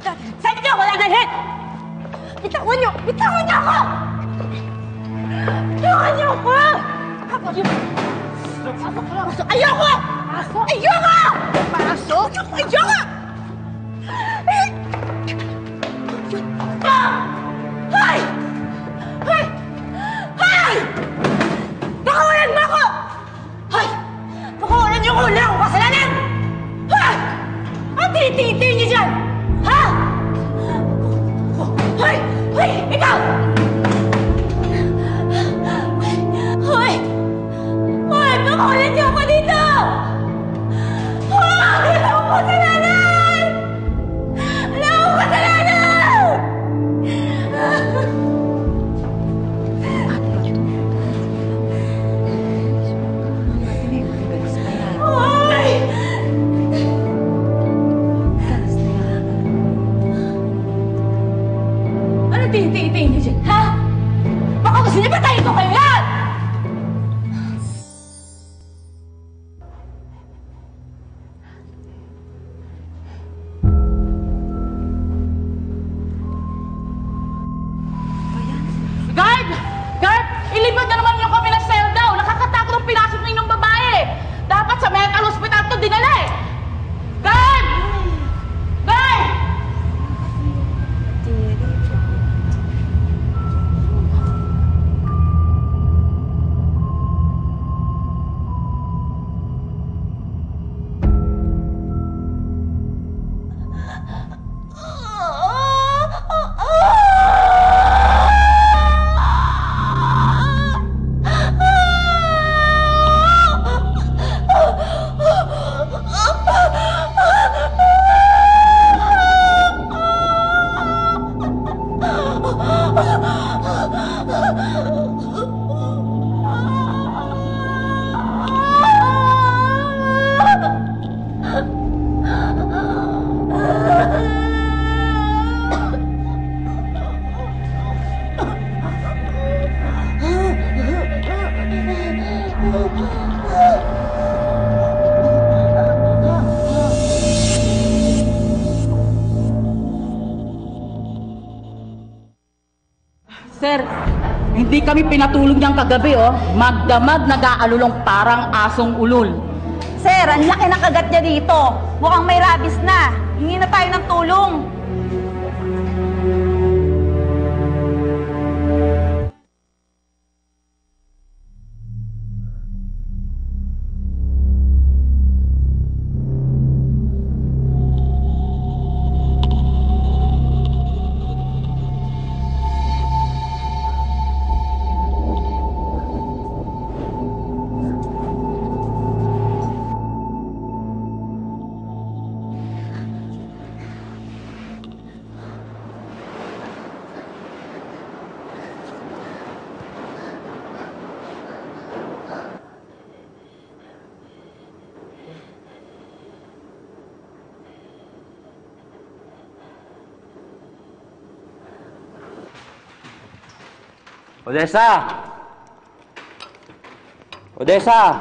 Saan niyo ako dadalhin? Bitawan niyo! Bitawan niyo ako! Bitawan niyo ako! Pasok! Ayoko! Pasok! Ayoko! Pasok! Ayoko! Hoy! Hoy! Hoy! Pakawalan mo ako! Hoy! Pakawalan niyo ako! Wala akong kasalanan! Ha? Ang tinitingin niyo dyan! Ha? Hoy! Hoy! Ikaw! Hoy! Hoy! Pakawalan niyo ako dito! Hoy! Wala akong kasalanan! Wala akong kasalanan! Tingin niyo dyan, ha? Baka gusto niyo patayin ko kayo yan! Guard! Guard! Ilipat na naman yung kami ng cell daw! Nakakatakot ang pinasok na yung babae! Dapat sa mental hospital ito dinala eh! Guard! Guard! Sir, hindi kami pinatulog niyang kagabi, oh. Magdamag nag-aalulong parang asong ulol. Sir, ang laki ng kagat niya dito. Mukhang may rabies na. Hingi na tayo ng tulong. Odessa! Odessa!